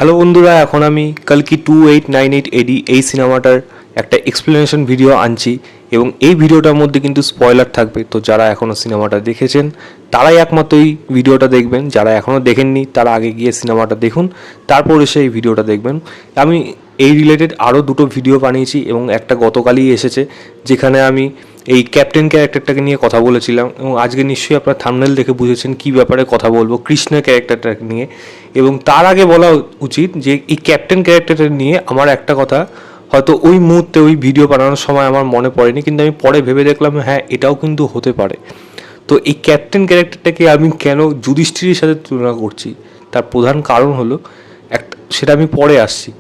Hello বন্ধুরা, এখন আমি কালকি 2898 এডি এই সিনেমাটার একটা এক্সপ্লেনেশন ভিডিও আনছি এবং এই ভিডিওটার মধ্যে কিন্তু স্পয়লার থাকবে। তো যারা এখনও সিনেমাটা দেখেছেন তারাই একমাত্র এই ভিডিওটা দেখবেন, যারা এখনও দেখেননি তারা আগে গিয়ে সিনেমাটা দেখুন, তারপর এসে এই ভিডিওটা দেখবেন। আমি এই রিলেটেড আরও দুটো ভিডিও বানিয়েছি এবং একটা গতকালই এসেছে যেখানে আমি এই ক্যাপ্টেন ক্যারেক্টারটাকে নিয়ে কথা বলেছিলাম এবং আজকে নিশ্চয়ই আপনার থাম্বনেল দেখে বুঝেছেন কী ব্যাপারে কথা বলবো, কৃষ্ণের ক্যারেক্টারটাকে নিয়ে। এবং তার আগে বলা উচিত যে এই ক্যাপ্টেন ক্যারেক্টারটা নিয়ে আমার একটা কথা হয়তো ওই মুহূর্তে ওই ভিডিও বানানোর সময় আমার মনে পড়েনি, কিন্তু আমি পরে ভেবে দেখলাম হ্যাঁ এটাও কিন্তু হতে পারে। তো এই ক্যাপ্টেন ক্যারেক্টারটাকে আমি কেন যুধিষ্ঠিরের সাথে তুলনা করছি তার প্রধান কারণ হলো সেটা আমি পরে আসছি।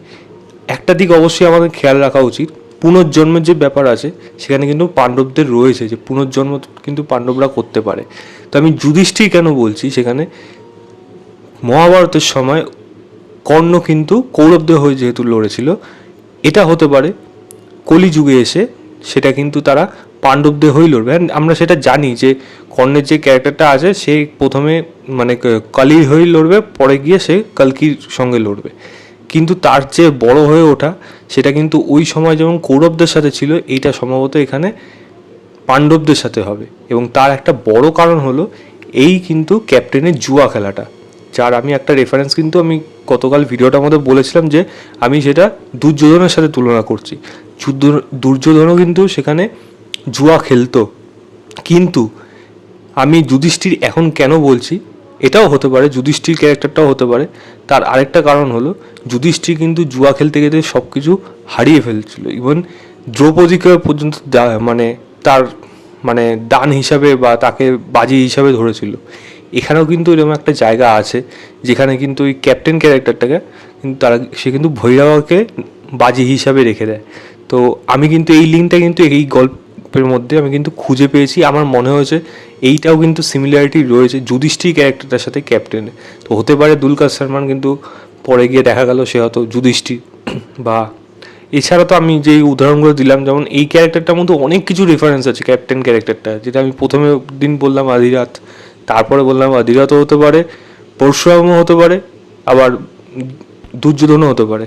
একটা দিক অবশ্যই আমাদের খেয়াল রাখা উচিত, পুনর্জন্মের যে ব্যাপার আছে সেখানে কিন্তু পাণ্ডবদের রয়েছে, যে পুনর্জন্ম কিন্তু পাণ্ডবরা করতে পারে। তো আমি যুধিষ্ঠির কেন বলছি, সেখানে মহাভারতের সময় কর্ণ কিন্তু কৌরবদের হয়ে যেহেতু লড়েছিল, এটা হতে পারে কলিযুগে এসে সেটা কিন্তু তারা পাণ্ডবদের হয়েই লড়বে। আমরা সেটা জানি যে কর্ণের যে ক্যারেক্টারটা আছে সে প্রথমে মানে কালির হয়েই লড়বে, পরে গিয়ে সে কল্কির সঙ্গে লড়বে, কিন্তু তার যে বড় হয়ে ওঠা সেটা কিন্তু ওই সময় যেমন কৌরবদের সাথে ছিল, এইটা সম্ভবত এখানে পাণ্ডবদের সাথে হবে। এবং তার একটা বড় কারণ হলো এই কিন্তু ক্যাপ্টেনের জুয়া খেলাটা, যার আমি একটা রেফারেন্স কিন্তু আমি গতকাল ভিডিওটার মধ্যে বলেছিলাম যে আমি সেটা দুর্যোধনের সাথে তুলনা করছি। দুর্যোধনও কিন্তু সেখানে জুয়া খেলতো, কিন্তু আমি যুধিষ্ঠির এখন কেন বলছি এটাও হতে পারে, যুধিষ্ঠির ক্যারেক্টারটাও হতে পারে। তার আরেকটা কারণ হলো যুধিষ্ঠির কিন্তু জুয়া খেলতে খেলতে সব কিছু হারিয়ে ফেলছিল, ইভেন দ্রৌপদীকে পর্যন্ত মানে তার মানে দান হিসাবে বা তাকে বাজি হিসাবে ধরেছিল। এখানেও কিন্তু এরকম একটা জায়গা আছে যেখানে কিন্তু ওই ক্যাপ্টেন ক্যারেক্টারটাকে কিন্তু সে কিন্তু ভৈরবাকে বাজি হিসাবে রেখে দেয়। তো আমি কিন্তু এই লিঙ্কটা কিন্তু এই গল্পের মধ্যে আমি কিন্তু খুঁজে পেয়েছি, আমার মনে হয়েছে এইটাও কিন্তু সিমিলারিটি রয়েছে যুধিষ্ঠির ক্যারেক্টারটার সাথে ক্যাপ্টেনে। তো হতে পারে দুলকার সালমান কিন্তু পরে গিয়ে দেখা গেল সে হয়তো যুধিষ্ঠির। বা এছাড়া তো আমি যেই উদাহরণগুলো দিলাম, যেমন এই ক্যারেক্টারটার মধ্যে অনেক কিছু রেফারেন্স আছে ক্যাপ্টেন ক্যারেক্টারটা, যেটা আমি প্রথমে দিন বললাম আধিরাত, তারপরে বললাম আধিরাতও হতে পারে, পরশুরামও হতে পারে, আবার দুর্যোধনও হতে পারে।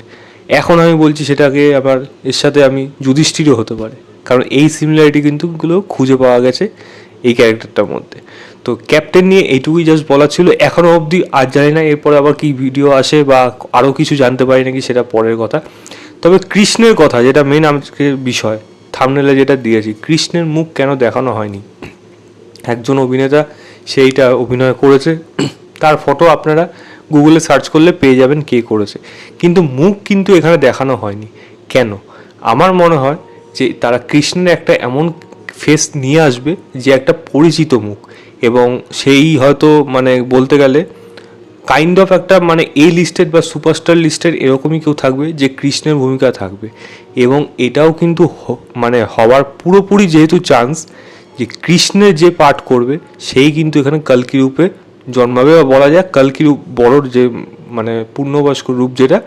এখন আমি বলছি সেটাকে আবার এর সাথে আমি যুধিষ্ঠিরও হতে পারে, কারণ এই সিমিলারিটি কিন্তু খুঁজে পাওয়া গেছে এই ক্যারেক্টারটার মধ্যে। তো ক্যাপ্টেন নিয়ে এইটুকুই জাস্ট বলা ছিল, এখনও অবধি আর জানি না এরপরে আবার কি ভিডিও আসে বা আরও কিছু জানতে পারি নাকি, সেটা পরের কথা। তবে কৃষ্ণের কথা যেটা মেন আজকের বিষয়, থাম্বনেলে যেটা দিয়েছি, কৃষ্ণের মুখ কেন দেখানো হয়নি। একজন অভিনেতা সেইটা অভিনয় করেছে, তার ফটো আপনারা গুগলে সার্চ করলে পেয়ে যাবেন কে করেছে, কিন্তু মুখ কিন্তু এখানে দেখানো হয়নি। কেন? আমার মনে হয় যে তারা কৃষ্ণের একটা এমন ফেস নিয়ে আসবে যে একটা পরিচিত মুখ, এবং সেই হয়তো মানে বলতে গেলে কাইন্ড অফ একটা মানে এ লিস্টেড বা সুপারস্টার লিস্টেড এরকমই কেউ থাকবে যে কৃষ্ণের ভূমিকা থাকবে। এবং এটাও কিন্তু মানে হওয়ার পুরোপুরি যেহেতু চান্স যে কৃষ্ণের যে পাঠ করবে সেই কিন্তু এখানে কল্কি রূপে জন্মাবে, বা বলা যায় কল্কি রূপ বড়োর যে মানে পূর্ণবয়স্ক রূপ যেটা,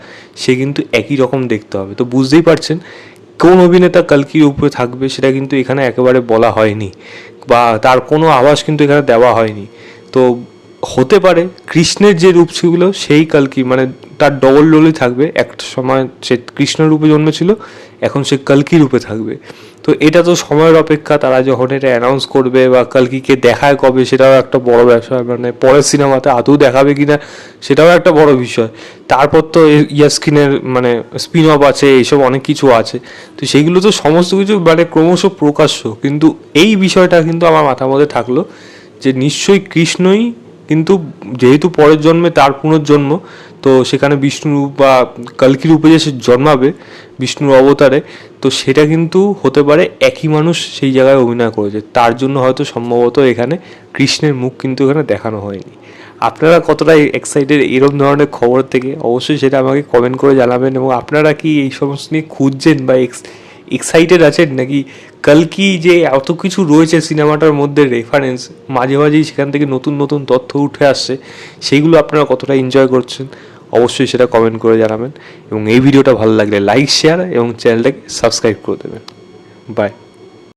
সে কিন্তু একই রকম দেখতে হবে। তো বুঝতেই পারছেন কোন অভিনেতা কল্কি রূপে থাকবে সেটা কিন্তু এখানে একেবারে বলা হয়নি, বা তার কোনো আভাস কিন্তু এখানে দেওয়া হয়নি। তো হতে পারে কৃষ্ণের যে রূপ ছিল সেই কল্কি মানে তার ডবল রোলই থাকবে, একটা সময় সে কৃষ্ণ রূপে জন্মেছিল, এখন সে কল্কি রূপে থাকবে। তো এটা তো সময়ের অপেক্ষা, তারা যখন এটা অ্যানাউন্স করবে বা কল্কিকে দেখায় কবে সেটাও একটা বড় বিষয়, মানে পরের সিনেমাতে আদৌ দেখাবে কিনা সেটাও একটা বড় বিষয়। তারপর তো ইয়াস্কিনের মানে স্পিন অফ আছে, এইসব অনেক কিছু আছে, তো সেইগুলো তো সমস্ত কিছু মানে ক্রমশ প্রকাশ্য। কিন্তু এই বিষয়টা কিন্তু আমার মাথার মধ্যে থাকলো যে নিশ্চয়ই কৃষ্ণই কিন্তু, যেহেতু পরের জন্মে তার পুনর্জন্ম, তো সেখানে বিষ্ণু রূপ বা কল্কি রূপে যে সে জন্মাবে বিষ্ণুর অবতারে, তো সেটা কিন্তু হতে পারে একই মানুষ সেই জায়গায় অভিনয় করেছে, তার জন্য হয়তো সম্ভবত এখানে কৃষ্ণের মুখ কিন্তু এখানে দেখানো হয়নি। আপনারা কতটা এক্সাইটেড এরকম ধরনের খবর থেকে অবশ্যই সেটা আমাকে কমেন্ট করে জানাবেন, এবং আপনারা কি এই সমস্ত নিয়ে খুঁজছেন বা এক্সাইটেড আছেন নাকি কল্কি যে এত কিছু রয়েছে সিনেমাটার মধ্যে রেফারেন্স, মাঝে মাঝেই সেখান থেকে নতুন নতুন তথ্য উঠে আসছে, সেইগুলো আপনারা কতটা এনজয় করছেন অবশ্যই সেটা কমেন্ট করে জানাবেন। এবং এই ভিডিওটা ভালো লাগলে লাইক, শেয়ার এবং চ্যানেলটাকে সাবস্ক্রাইব করে দেবেন। বাই।